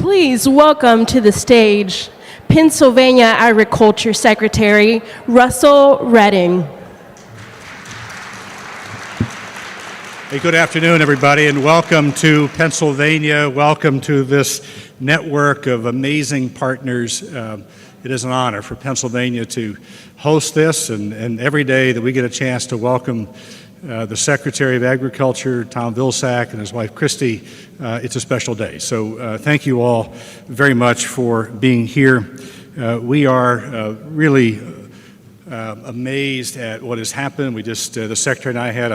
Please welcome to the stage Pennsylvania Agriculture Secretary Russell Redding. Hey, good afternoon, everybody, and welcome to Pennsylvania. Welcome to this network of amazing partners. It is an honor for Pennsylvania to host this, and every day that we get a chance to welcome the Secretary of Agriculture, Tom Vilsack, and his wife, Christy, it's a special day. So thank you all very much for being here. We are really amazed at what has happened. We just, the Secretary and I had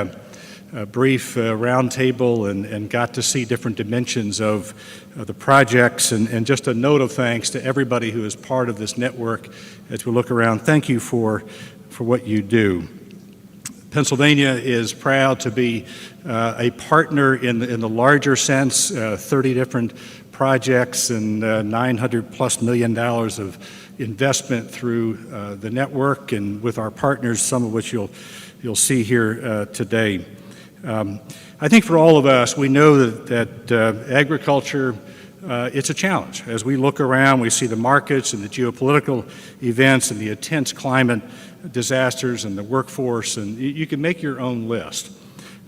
a brief roundtable and got to see different dimensions of the projects, and just a note of thanks to everybody who is part of this network as we look around. Thank you for what you do. Pennsylvania is proud to be a partner in the larger sense, 30 different projects and $900+ million of investment through the network and with our partners, some of which you'll see here today. I think for all of us, we know that agriculture, it's a challenge. As we look around, we see the markets and the geopolitical events and the intense climate disasters and the workforce, and you can make your own list.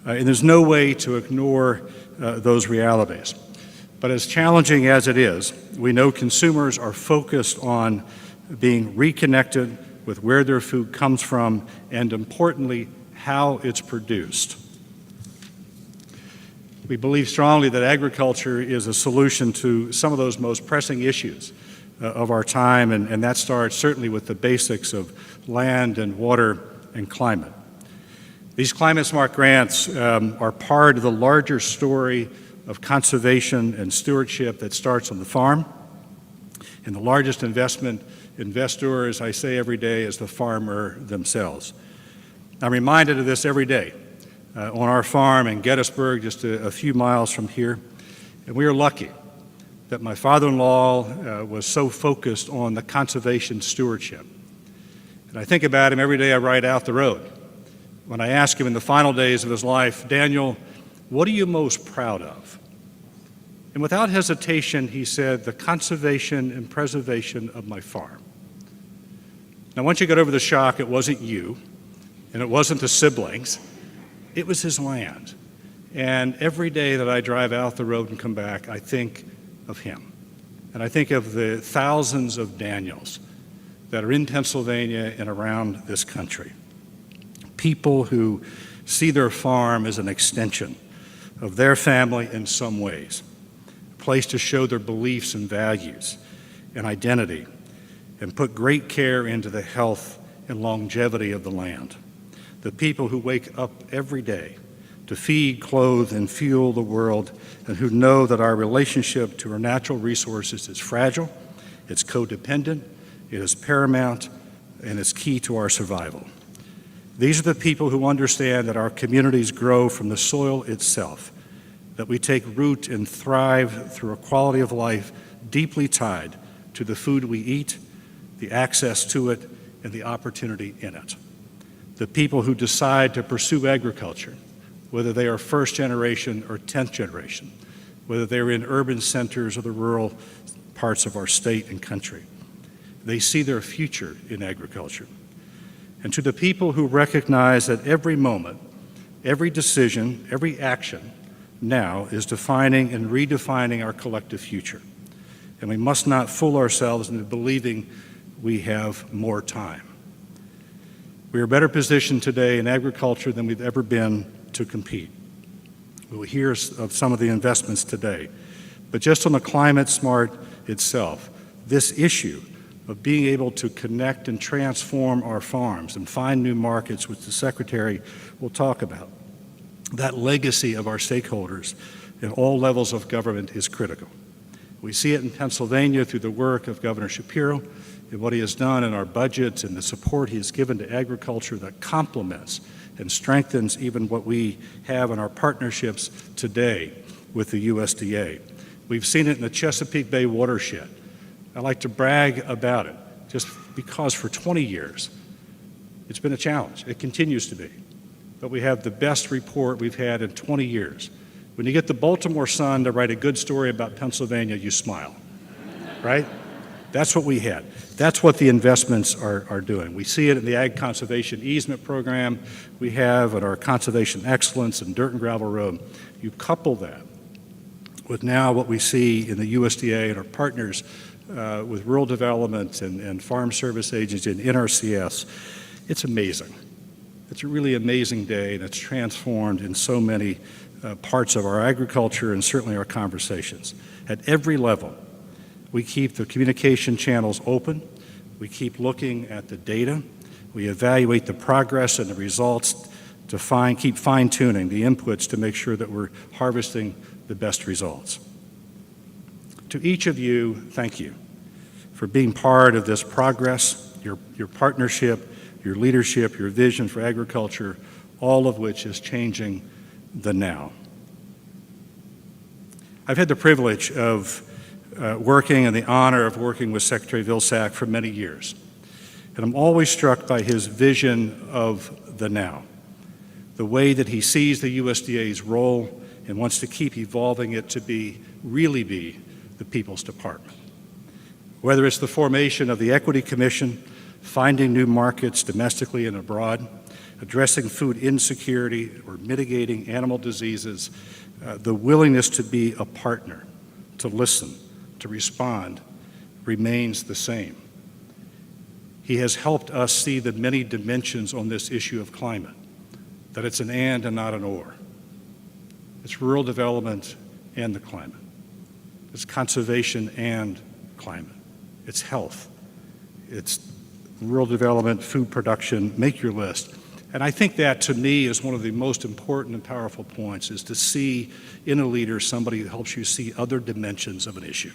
And there's no way to ignore those realities. But as challenging as it is, we know consumers are focused on being reconnected with where their food comes from and, importantly, how it's produced. We believe strongly that agriculture is a solution to some of those most pressing issues of our time, and that starts certainly with the basics of land and water and climate. These Climate-Smart grants are part of the larger story of conservation and stewardship that starts on the farm. And the largest investor, as I say every day, is the farmer themselves. I'm reminded of this every day on our farm in Gettysburg, just a few miles from here. And we are lucky that my father-in-law was so focused on the conservation stewardship. And I think about him every day I ride out the road. When I ask him in the final days of his life, Daniel, what are you most proud of? And without hesitation, he said, the conservation and preservation of my farm. Now, once you got over the shock, it wasn't you, and it wasn't the siblings, it was his land. And every day that I drive out the road and come back, I think of him. And I think of the thousands of Daniels that are in Pennsylvania and around this country. People who see their farm as an extension of their family in some ways, a place to show their beliefs and values and identity, and put great care into the health and longevity of the land. The people who wake up every day to feed, clothe, and fuel the world, and who know that our relationship to our natural resources is fragile, it's codependent, it is paramount, and it's key to our survival. These are the people who understand that our communities grow from the soil itself, that we take root and thrive through a quality of life deeply tied to the food we eat, the access to it, and the opportunity in it. The people who decide to pursue agriculture, whether they are first generation or 10th generation, whether they're in urban centers or the rural parts of our state and country. They see their future in agriculture. And to the people who recognize that every moment, every decision, every action now is defining and redefining our collective future. And we must not fool ourselves into believing we have more time. We are better positioned today in agriculture than we've ever been to compete. We will hear of some of the investments today. But just on the Climate-Smart itself, this issue of being able to connect and transform our farms and find new markets, which the Secretary will talk about, that legacy of our stakeholders in all levels of government is critical. We see it in Pennsylvania through the work of Governor Shapiro and what he has done in our budgets and the support he has given to agriculture that complements and strengthens even what we have in our partnerships today with the USDA. We've seen it in the Chesapeake Bay watershed. I like to brag about it just because for 20 years it's been a challenge. It continues to be. But we have the best report we've had in 20 years. When you get the Baltimore Sun to write a good story about Pennsylvania, you smile. right? That's what we had. That's what the investments are doing. We see it in the Ag Conservation Easement Program we have, at our Conservation Excellence and Dirt and Gravel Road. You couple that with now what we see in the USDA and our partners with rural development and farm service agencies and NRCS. It's amazing. It's a really amazing day, and it's transformed in so many parts of our agriculture and certainly our conversations. At every level, we keep the communication channels open. We keep looking at the data. We evaluate the progress and the results to keep fine-tuning the inputs to make sure that we're harvesting the best results. To each of you, thank you for being part of this progress, your partnership, your leadership, your vision for agriculture, all of which is changing the now. I've had the privilege of working and the honor of working with Secretary Vilsack for many years. And I'm always struck by his vision of the now, the way that he sees the USDA's role and wants to keep evolving it to really be the People's Department. Whether it's the formation of the Equity Commission, finding new markets domestically and abroad, addressing food insecurity or mitigating animal diseases, the willingness to be a partner, to listen, to respond, remains the same. He has helped us see the many dimensions on this issue of climate, that it's an and not an or. It's rural development and the climate. It's conservation and climate. It's health. It's rural development, food production, make your list. And I think that, to me, is one of the most important and powerful points, is to see in a leader somebody who helps you see other dimensions of an issue.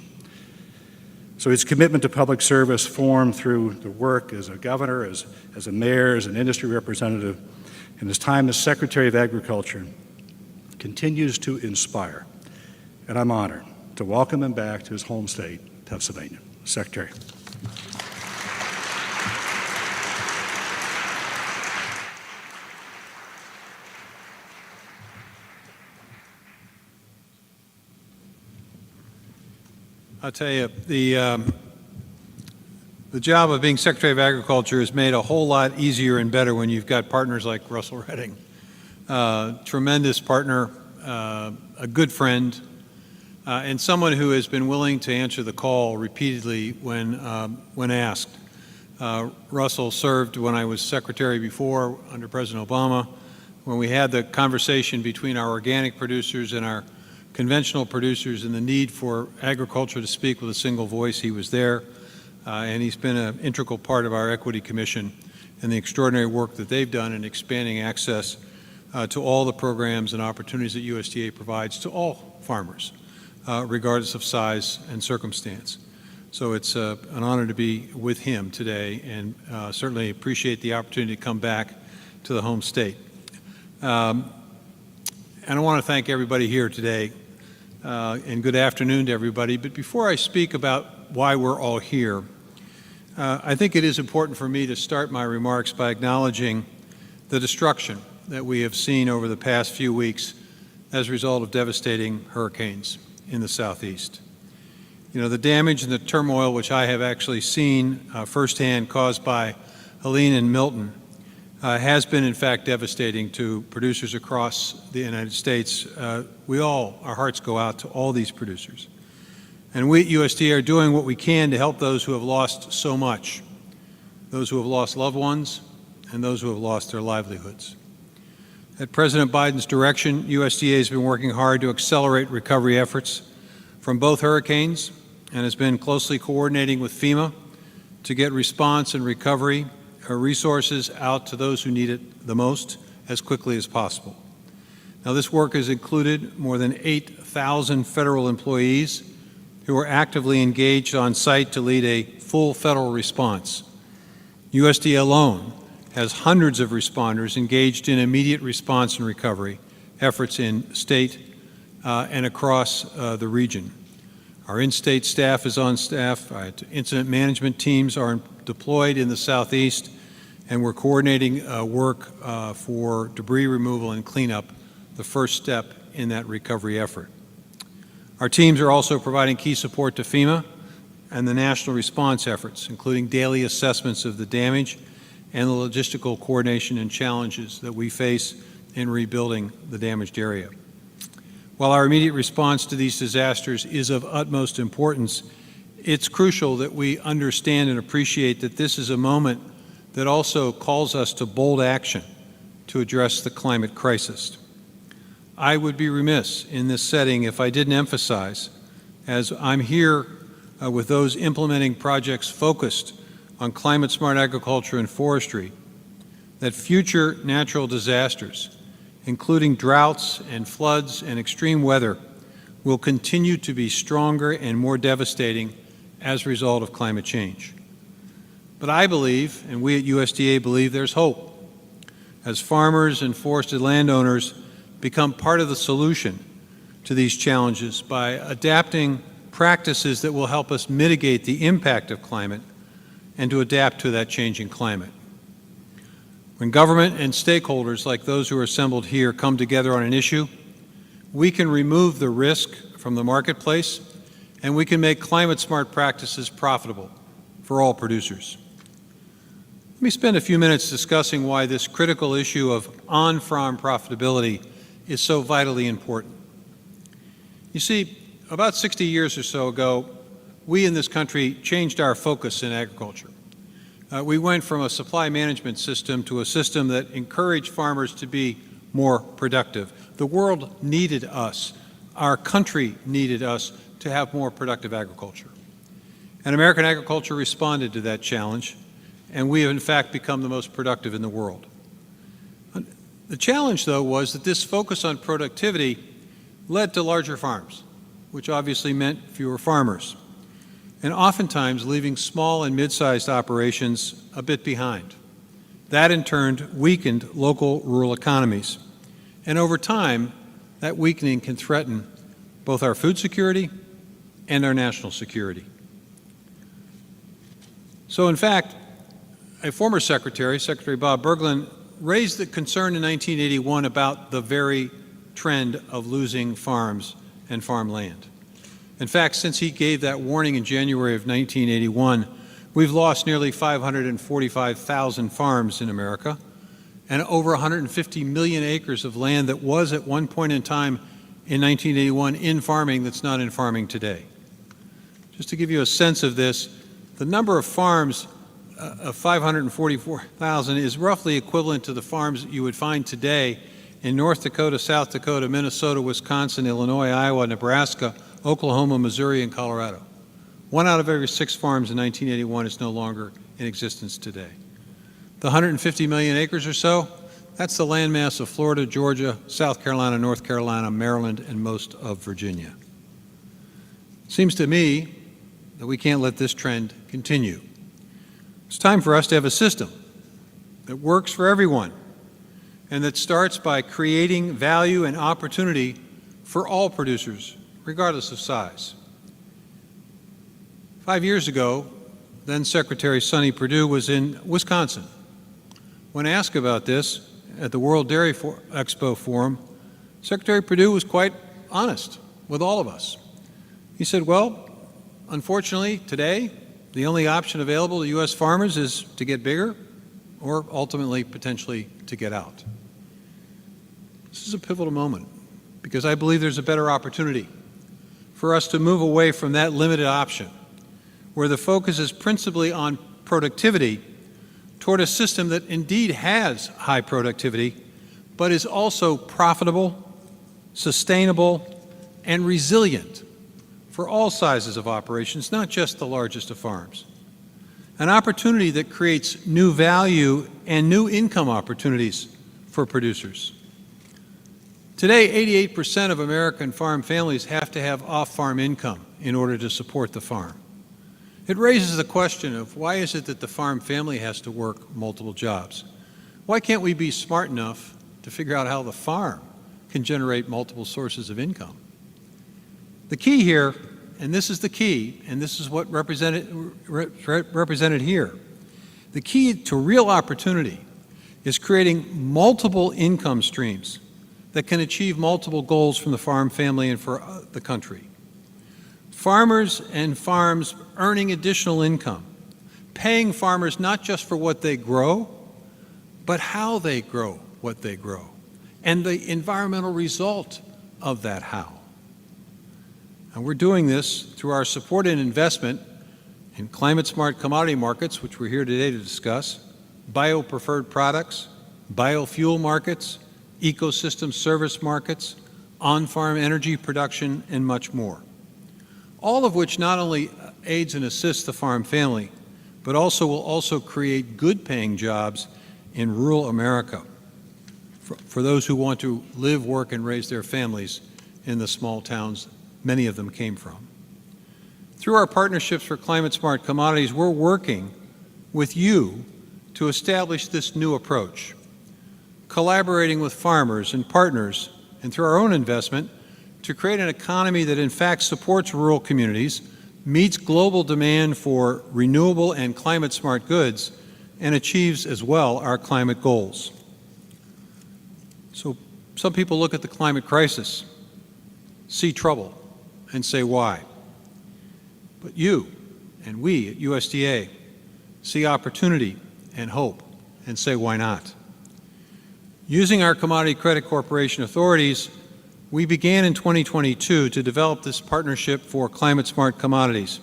So his commitment to public service formed through the work as a governor, as a mayor, as an industry representative, and his time as Secretary of Agriculture continues to inspire. And I'm honored to welcome him back to his home state, Pennsylvania. Secretary. I'll tell you, the job of being Secretary of Agriculture is made a whole lot easier and better when you've got partners like Russell Redding. Tremendous partner, a good friend, and someone who has been willing to answer the call repeatedly when asked. Russell served when I was Secretary before, under President Obama, when we had the conversation between our organic producers and our conventional producers and the need for agriculture to speak with a single voice. He was there, and he's been an integral part of our Equity Commission and the extraordinary work that they've done in expanding access to all the programs and opportunities that USDA provides to all farmers, regardless of size and circumstance. So it's an honor to be with him today, and certainly appreciate the opportunity to come back to the home state. And I want to thank everybody here today, and good afternoon to everybody. But before I speak about why we're all here, I think it is important for me to start my remarks by acknowledging the destruction that we have seen over the past few weeks as a result of devastating hurricanes in the Southeast. You know, the damage and the turmoil which I have actually seen firsthand caused by Helene and Milton has been, in fact, devastating to producers across the United States. Our hearts go out to all these producers. And we at USDA are doing what we can to help those who have lost so much, those who have lost loved ones, and those who have lost their livelihoods. At President Biden's direction, USDA has been working hard to accelerate recovery efforts from both hurricanes and has been closely coordinating with FEMA to get response and recovery resources out to those who need it the most as quickly as possible. Now, this work has included more than 8,000 federal employees who are actively engaged on site to lead a full federal response. USDA alone has hundreds of responders engaged in immediate response and recovery efforts in state and across the region. Our in-state staff is on staff. Incident management teams are deployed in the Southeast, and we're coordinating work for debris removal and cleanup, the first step in that recovery effort. Our teams are also providing key support to FEMA and the national response efforts, including daily assessments of the damage and the logistical coordination and challenges that we face in rebuilding the damaged area. While our immediate response to these disasters is of utmost importance, it's crucial that we understand and appreciate that this is a moment that also calls us to bold action to address the climate crisis. I would be remiss in this setting if I didn't emphasize, as I'm here with those implementing projects focused on climate-smart agriculture and forestry, that future natural disasters, including droughts and floods and extreme weather, will continue to be stronger and more devastating as a result of climate change. But I believe, and we at USDA believe, there's hope as farmers and forested landowners become part of the solution to these challenges by adapting practices that will help us mitigate the impact of climate and to adapt to that changing climate. When government and stakeholders like those who are assembled here come together on an issue, we can remove the risk from the marketplace and we can make climate-smart practices profitable for all producers. Let me spend a few minutes discussing why this critical issue of on-farm profitability is so vitally important. You see, about 60 years or so ago, we in this country changed our focus in agriculture. We went from a supply management system to a system that encouraged farmers to be more productive. The world needed us. Our country needed us to have more productive agriculture. And American agriculture responded to that challenge, and we have in fact become the most productive in the world. The challenge, though, was that this focus on productivity led to larger farms, which obviously meant fewer farmers, and oftentimes leaving small and mid-sized operations a bit behind. That, in turn, weakened local rural economies. And over time, that weakening can threaten both our food security and our national security. So, in fact, a former secretary, Secretary Bob Berglund, raised the concern in 1981 about the very trend of losing farms and farmland. In fact, since he gave that warning in January of 1981, we've lost nearly 545,000 farms in America and over 150 million acres of land that was at one point in time in 1981 in farming that's not in farming today. Just to give you a sense of this, the number of farms of 544,000 is roughly equivalent to the farms that you would find today in North Dakota, South Dakota, Minnesota, Wisconsin, Illinois, Iowa, Nebraska, Oklahoma, Missouri, and Colorado. 1 out of every 6 farms in 1981 is no longer in existence today. The 150 million acres or so, that's the landmass of Florida, Georgia, South Carolina, North Carolina, Maryland, and most of Virginia. It seems to me that we can't let this trend continue. It's time for us to have a system that works for everyone and that starts by creating value and opportunity for all producers, regardless of size. 5 years ago, then Secretary Sonny Perdue was in Wisconsin. When asked about this at the World Dairy Expo Forum, Secretary Perdue was quite honest with all of us. He said, well, unfortunately, today, the only option available to U.S. farmers is to get bigger or ultimately, potentially, to get out. This is a pivotal moment because I believe there's a better opportunity for us to move away from that limited option where the focus is principally on productivity toward a system that indeed has high productivity but is also profitable, sustainable, and resilient for all sizes of operations, not just the largest of farms. An opportunity that creates new value and new income opportunities for producers. Today, 88% of American farm families have to have off-farm income in order to support the farm. It raises the question of why is it that the farm family has to work multiple jobs? Why can't we be smart enough to figure out how the farm can generate multiple sources of income? The key here, and this is the key, and this is what represented here, the key to real opportunity is creating multiple income streams that can achieve multiple goals from the farm family and for the country. Farmers and farms earning additional income, paying farmers not just for what they grow, but how they grow what they grow, and the environmental result of that how. And we're doing this through our support and investment in climate-smart commodity markets, which we're here today to discuss, bio-preferred products, biofuel markets, ecosystem service markets, on-farm energy production, and much more. All of which not only aids and assists the farm family, but will also create good-paying jobs in rural America for those who want to live, work, and raise their families in the small towns many of them came from. Through our partnerships for climate-smart commodities, we're working with you to establish this new approach, collaborating with farmers and partners, and through our own investment, to create an economy that in fact supports rural communities, meets global demand for renewable and climate-smart goods, and achieves as well our climate goals. So some people look at the climate crisis, see trouble, and say why. But you and we at USDA see opportunity and hope and say why not. Using our Commodity Credit Corporation authorities, we began in 2022 to develop this partnership for climate-smart commodities,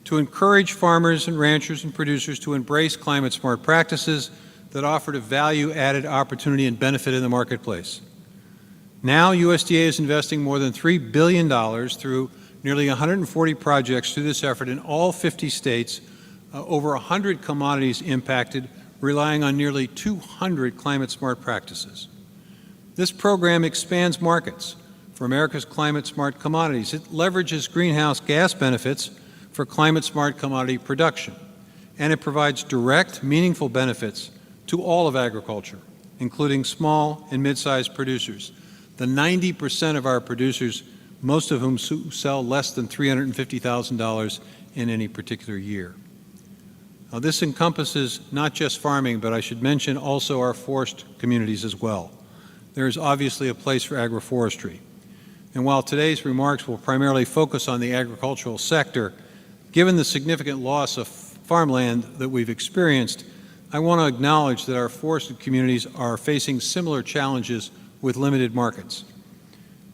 to encourage farmers and ranchers and producers to embrace climate-smart practices that offered a value-added opportunity and benefit in the marketplace. Now, USDA is investing more than $3 billion through nearly 140 projects through this effort in all 50 states, over 100 commodities impacted, relying on nearly 200 climate-smart practices. This program expands markets for America's climate-smart commodities. It leverages greenhouse gas benefits for climate-smart commodity production, and it provides direct, meaningful benefits to all of agriculture, including small and mid-sized producers, the 90% of our producers, most of whom sell less than $350,000 in any particular year. Now, this encompasses not just farming, but I should mention also our forest communities as well. There is obviously a place for agroforestry. And while today's remarks will primarily focus on the agricultural sector, given the significant loss of farmland that we've experienced, I want to acknowledge that our forested communities are facing similar challenges with limited markets.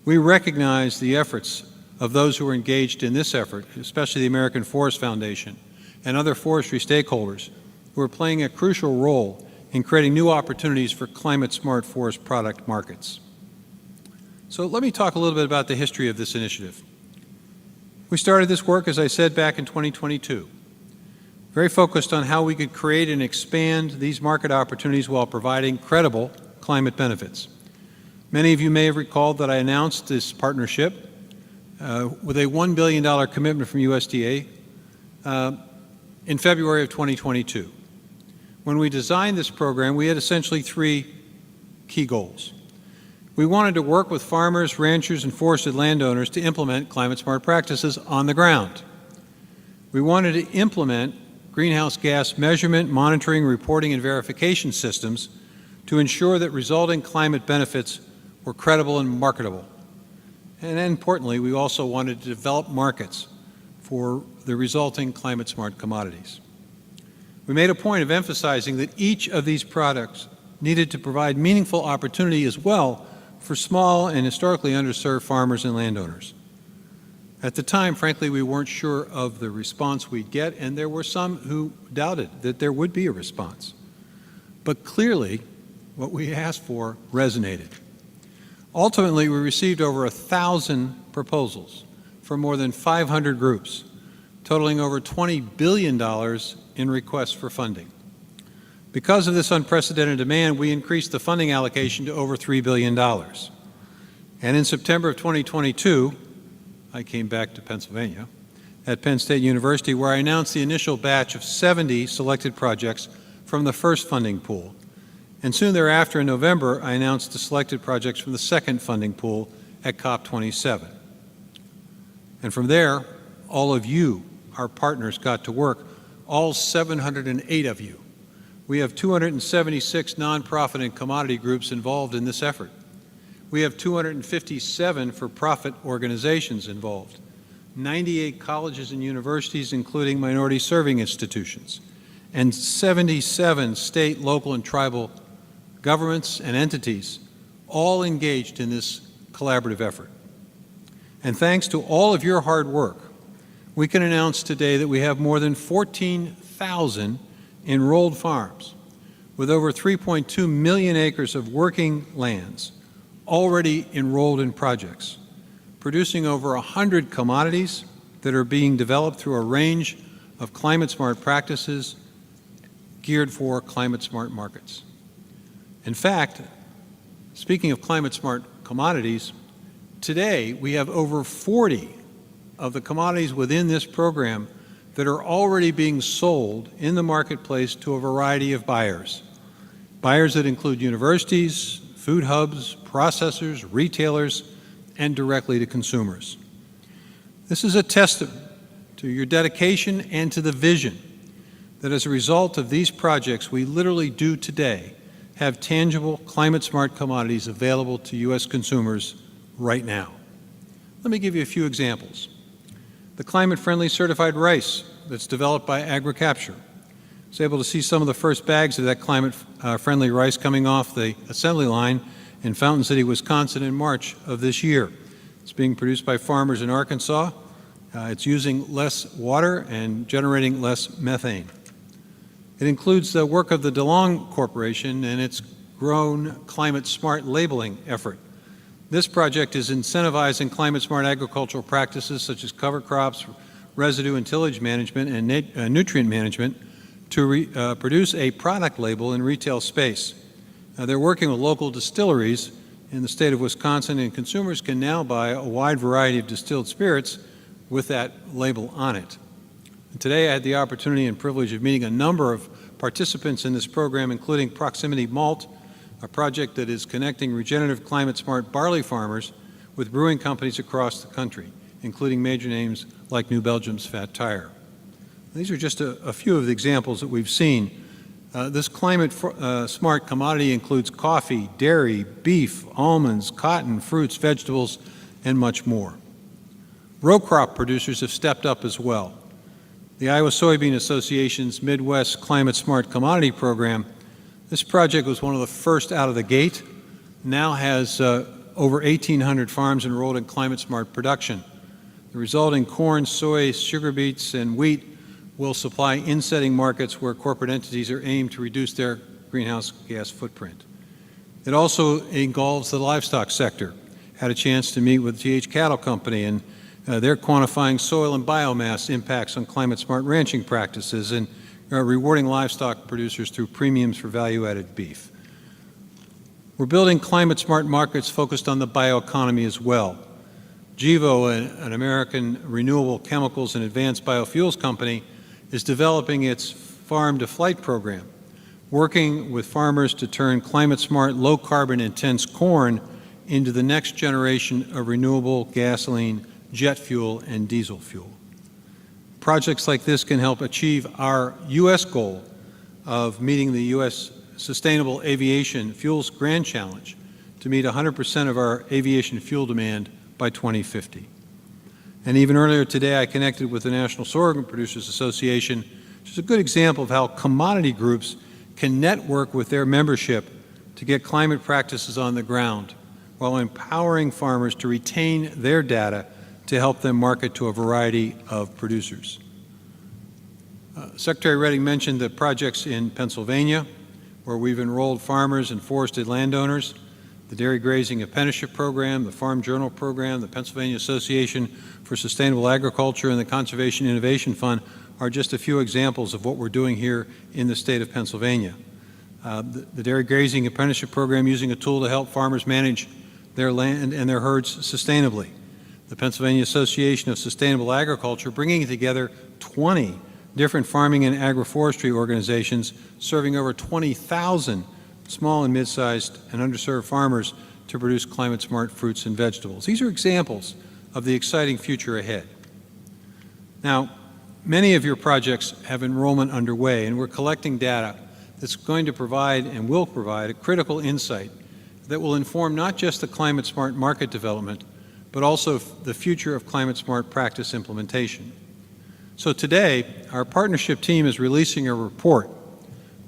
We recognize the efforts of those who are engaged in this effort, especially the American Forest Foundation and other forestry stakeholders who are playing a crucial role in creating new opportunities for climate-smart forest product markets. So let me talk a little bit about the history of this initiative. We started this work, as I said, back in 2022, very focused on how we could create and expand these market opportunities while providing credible climate benefits. Many of you may have recalled that I announced this partnership with a $1 billion commitment from USDA in February of 2022. When we designed this program, we had essentially three key goals. We wanted to work with farmers, ranchers, and forested landowners to implement climate-smart practices on the ground. We wanted to implement greenhouse gas measurement, monitoring, reporting, and verification systems to ensure that resulting climate benefits were credible and marketable. And importantly, we also wanted to develop markets for the resulting climate-smart commodities. We made a point of emphasizing that each of these products needed to provide meaningful opportunity as well for small and historically underserved farmers and landowners. At the time, frankly, we weren't sure of the response we'd get, and there were some who doubted that there would be a response. But clearly, what we asked for resonated. Ultimately, we received over 1,000 proposals from more than 500 groups, totaling over $20 billion in requests for funding. Because of this unprecedented demand, we increased the funding allocation to over $3 billion. And in September of 2022, I came back to Pennsylvania at Penn State University, where I announced the initial batch of 70 selected projects from the first funding pool. And soon thereafter, in November, I announced the selected projects from the second funding pool at COP27. And from there, all of you, our partners, got to work, all 708 of you. We have 276 nonprofit and commodity groups involved in this effort. We have 257 for-profit organizations involved, 98 colleges and universities, including minority serving institutions, and 77 state, local, and tribal governments and entities, all engaged in this collaborative effort. And thanks to all of your hard work, we can announce today that we have more than 14,000 enrolled farms with over 3.2 million acres of working lands already enrolled in projects, producing over 100 commodities that are being developed through a range of climate-smart practices geared for climate-smart markets. In fact, speaking of climate-smart commodities, today we have over 40 of the commodities within this program that are already being sold in the marketplace to a variety of buyers. Buyers that include universities, food hubs, processors, retailers, and directly to consumers. This is a testament to your dedication and to the vision that as a result of these projects, we literally do today have tangible climate-smart commodities available to U.S. consumers right now. Let me give you a few examples. The climate-friendly certified rice that's developed by AgriCapture. I was able to see some of the first bags of that climate-friendly rice coming off the assembly line in Fountain City, Wisconsin in March of this year. It's being produced by farmers in Arkansas. It's using less water and generating less methane. It includes the work of the DeLong Corporation and its Grown Climate-Smart labeling effort. This project is incentivizing climate-smart agricultural practices such as cover crops, residue and tillage management, and nutrient management to produce a product label in retail space. They're working with local distilleries in the state of Wisconsin, and consumers can now buy a wide variety of distilled spirits with that label on it. And today I had the opportunity and privilege of meeting a number of participants in this program, including Proximity Malt, a project that is connecting regenerative climate-smart barley farmers with brewing companies across the country, including major names like New Belgium's Fat Tire. These are just a few of the examples that we've seen. This climate-smart commodity includes coffee, dairy, beef, almonds, cotton, fruits, vegetables, and much more. Row crop producers have stepped up as well. The Iowa Soybean Association's Midwest Climate-Smart Commodity Program, this project was one of the first out of the gate, now has over 1,800 farms enrolled in climate-smart production. The resulting corn, soy, sugar beets, and wheat will supply insetting markets where corporate entities are aimed to reduce their greenhouse gas footprint. It also involves the livestock sector. Had a chance to meet with GH Cattle Company, and they're quantifying soil and biomass impacts on climate-smart ranching practices and rewarding livestock producers through premiums for value-added beef. We're building climate-smart markets focused on the bioeconomy as well. Gevo, an American renewable chemicals and advanced biofuels company, is developing its farm-to-flight program, working with farmers to turn climate-smart, low-carbon intense corn into the next generation of renewable gasoline, jet fuel, and diesel fuel. Projects like this can help achieve our U.S. goal of meeting the U.S. Sustainable Aviation Fuels Grand Challenge to meet 100% of our aviation fuel demand by 2050. And even earlier today, I connected with the National Sorghum Producers Association, which is a good example of how commodity groups can network with their membership to get climate practices on the ground while empowering farmers to retain their data to help them market to a variety of producers. Secretary Redding mentioned the projects in Pennsylvania, where we've enrolled farmers and forested landowners. The Dairy Grazing Apprenticeship Program, the Farm Journal Program, the Pennsylvania Association for Sustainable Agriculture, and the Conservation Innovation Fund are just a few examples of what we're doing here in the state of Pennsylvania. The Dairy Grazing Apprenticeship Program using a tool to help farmers manage their land and their herds sustainably. The Pennsylvania Association of Sustainable Agriculture bringing together 20 different farming and agroforestry organizations serving over 20,000 small and mid-sized and underserved farmers to produce climate-smart fruits and vegetables. These are examples of the exciting future ahead. Now, many of your projects have enrollment underway, and we're collecting data that's going to provide and will provide a critical insight that will inform not just the climate-smart market development, but also the future of climate-smart practice implementation. So today, our partnership team is releasing a report.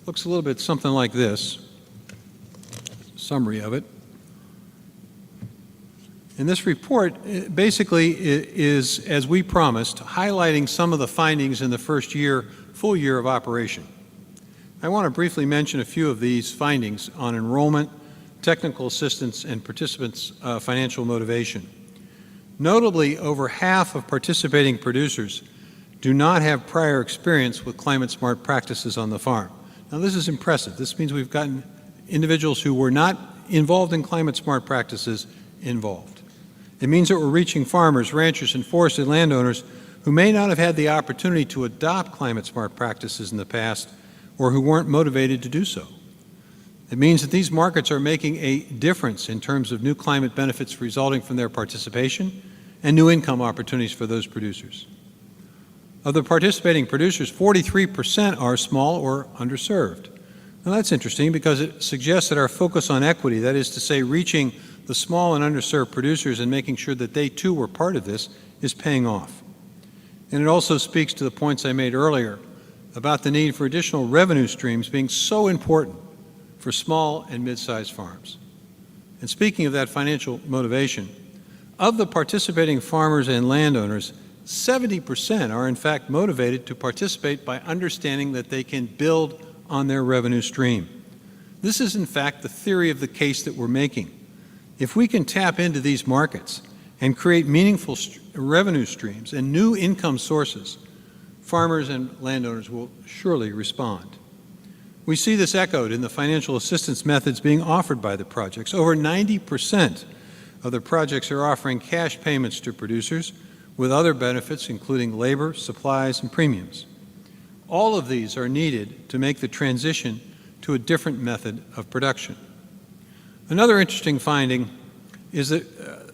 Looks a little bit something like this, summary of it. And this report basically is, as we promised, highlighting some of the findings in the first full year of operation. I want to briefly mention a few of these findings on enrollment, technical assistance, and participants' financial motivation. Notably, over half of participating producers do not have prior experience with climate-smart practices on the farm. Now, this is impressive. This means we've gotten individuals who were not involved in climate-smart practices involved. It means that we're reaching farmers, ranchers, and forested landowners who may not have had the opportunity to adopt climate-smart practices in the past or who weren't motivated to do so. It means that these markets are making a difference in terms of new climate benefits resulting from their participation and new income opportunities for those producers. Of the participating producers, 43% are small or underserved. Now that's interesting because it suggests that our focus on equity, that is to say reaching the small and underserved producers and making sure that they too were part of this, is paying off. And it also speaks to the points I made earlier about the need for additional revenue streams being so important for small and mid-sized farms. And speaking of that financial motivation, of the participating farmers and landowners, 70% are in fact motivated to participate by understanding that they can build on their revenue stream. This is in fact the theory of the case that we're making. If we can tap into these markets and create meaningful revenue streams and new income sources, farmers and landowners will surely respond. We see this echoed in the financial assistance methods being offered by the projects. Over 90% of the projects are offering cash payments to producers with other benefits including labor, supplies, and premiums. All of these are needed to make the transition to a different method of production. Another interesting finding is that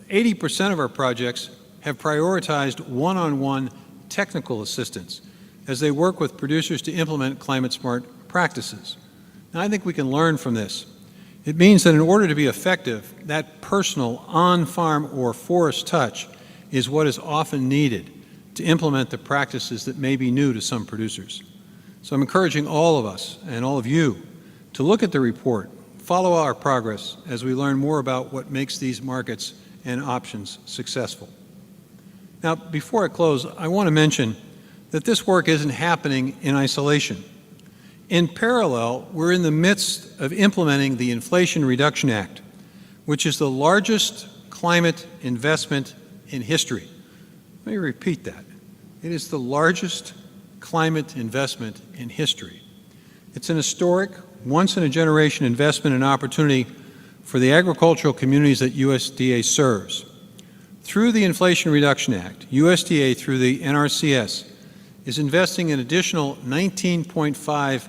80% of our projects have prioritized one-on-one technical assistance as they work with producers to implement climate-smart practices. Now, I think we can learn from this. It means that in order to be effective, that personal on-farm or forest touch is what is often needed to implement the practices that may be new to some producers. So I'm encouraging all of us and all of you to look at the report, follow our progress as we learn more about what makes these markets and options successful. Now, before I close, I want to mention that this work isn't happening in isolation. In parallel, we're in the midst of implementing the Inflation Reduction Act, which is the largest climate investment in history. Let me repeat that. It is the largest climate investment in history. It's an historic, once-in-a-generation investment and opportunity for the agricultural communities that USDA serves. Through the Inflation Reduction Act, USDA, through the NRCS, is investing an additional $19.5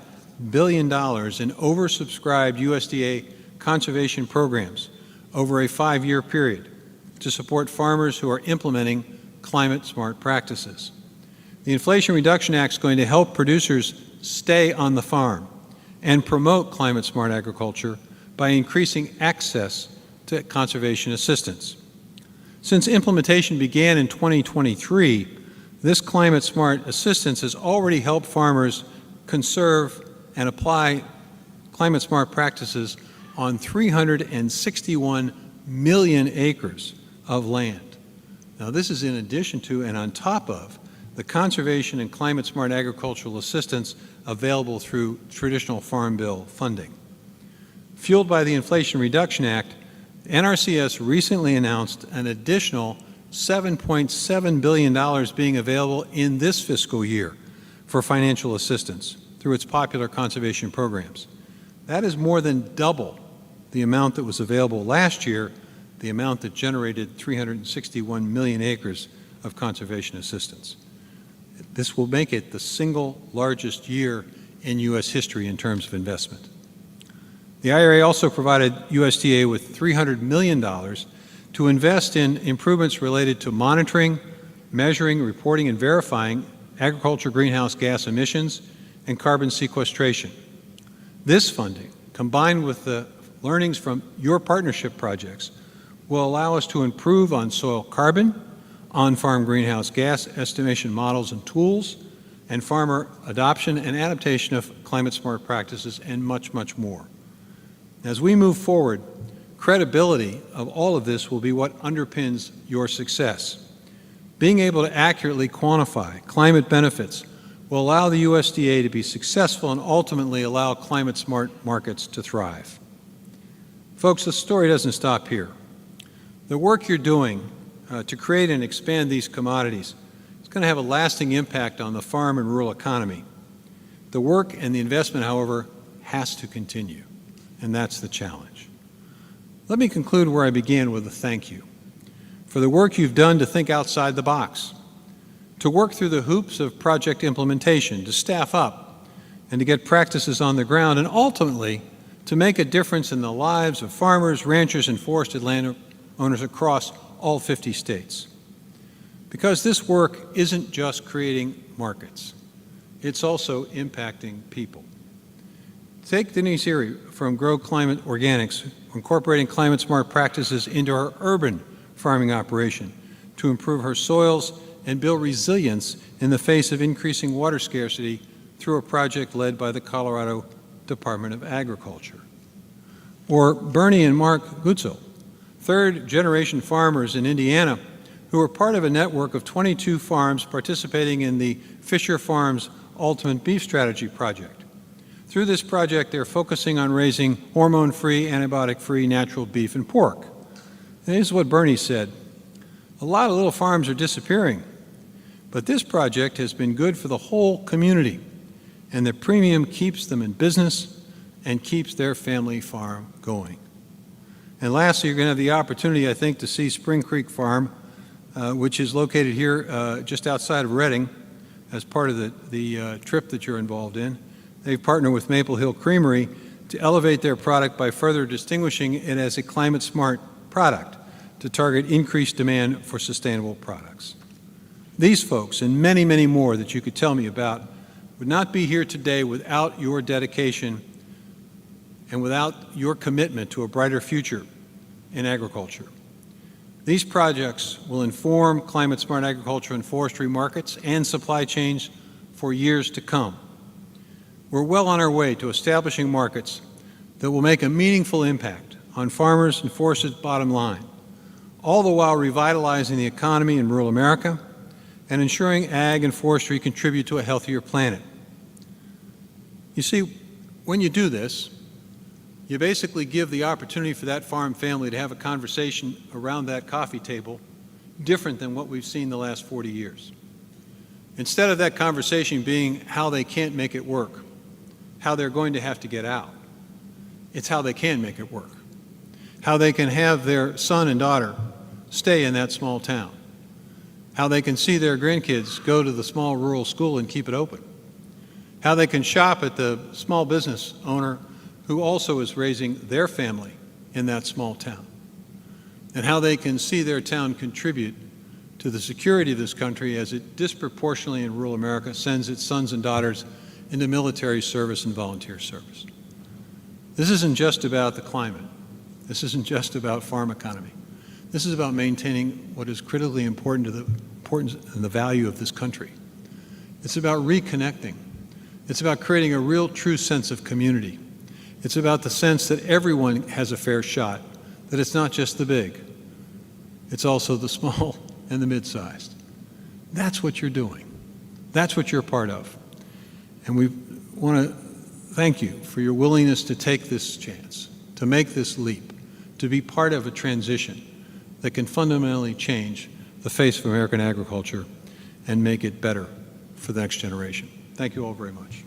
billion in oversubscribed USDA conservation programs over a 5-year period to support farmers who are implementing climate-smart practices. The Inflation Reduction Act is going to help producers stay on the farm and promote climate-smart agriculture by increasing access to conservation assistance. Since implementation began in 2023, this climate-smart assistance has already helped farmers conserve and apply climate-smart practices on 361 million acres of land. Now, this is in addition to and on top of the conservation and climate-smart agricultural assistance available through traditional Farm Bill funding. Fueled by the Inflation Reduction Act, NRCS recently announced an additional $7.7 billion being available in this fiscal year for financial assistance through its popular conservation programs. That is more than double the amount that was available last year, the amount that generated 361 million acres of conservation assistance. This will make it the single largest year in U.S. history in terms of investment. The IRA also provided USDA with $300 million to invest in improvements related to monitoring, measuring, reporting, and verifying agriculture greenhouse gas emissions and carbon sequestration. This funding, combined with the learnings from your partnership projects, will allow us to improve on soil carbon, on-farm greenhouse gas estimation models and tools, and farmer adoption and adaptation of climate-smart practices, and much, much more. As we move forward, credibility of all of this will be what underpins your success. Being able to accurately quantify climate benefits will allow the USDA to be successful and ultimately allow climate-smart markets to thrive. Folks, the story doesn't stop here. The work you're doing to create and expand these commodities is going to have a lasting impact on the farm and rural economy. The work and the investment, however, has to continue, and that's the challenge. Let me conclude where I began, with a thank you for the work you've done to think outside the box, to work through the hoops of project implementation, to staff up, and to get practices on the ground, and ultimately to make a difference in the lives of farmers, ranchers, and forested landowners across all 50 states. Because this work isn't just creating markets, it's also impacting people. Take Denise Erie from Grow Climate Organics, incorporating climate-smart practices into her urban farming operation to improve her soils and build resilience in the face of increasing water scarcity through a project led by the Colorado Department of Agriculture. Or Bernie and Mark Gutzel, third-generation farmers in Indiana who are part of a network of 22 farms participating in the Fisher Farms Ultimate Beef Strategy Project. Through this project, they're focusing on raising hormone-free, antibiotic-free natural beef and pork. And this is what Bernie said: a lot of little farms are disappearing, but this project has been good for the whole community, and the premium keeps them in business and keeps their family farm going. And lastly, you're going to have the opportunity, I think, to see Spring Creek Farm, which is located here just outside of Reading, as part of the trip that you're involved in. They've partnered with Maple Hill Creamery to elevate their product by further distinguishing it as a climate-smart product to target increased demand for sustainable products. These folks, and many, many more that you could tell me about, would not be here today without your dedication and without your commitment to a brighter future in agriculture. These projects will inform climate-smart agriculture and forestry markets and supply chains for years to come. We're well on our way to establishing markets that will make a meaningful impact on farmers and foresters' bottom line, all the while revitalizing the economy in rural America and ensuring ag and forestry contribute to a healthier planet. You see, when you do this, you basically give the opportunity for that farm family to have a conversation around that coffee table different than what we've seen the last 40 years. Instead of that conversation being how they can't make it work, how they're going to have to get out, it's how they can make it work, how they can have their son and daughter stay in that small town, how they can see their grandkids go to the small rural school and keep it open, how they can shop at the small business owner who also is raising their family in that small town, and how they can see their town contribute to the security of this country as it disproportionately in rural America sends its sons and daughters into military service and volunteer service. This isn't just about the climate. This isn't just about farm economy. This is about maintaining what is critically important to the importance and the value of this country. It's about reconnecting. It's about creating a real true sense of community. It's about the sense that everyone has a fair shot, that it's not just the big, it's also the small and the mid-sized. That's what you're doing. That's what you're part of. And we want to thank you for your willingness to take this chance, to make this leap, to be part of a transition that can fundamentally change the face of American agriculture and make it better for the next generation. Thank you all very much.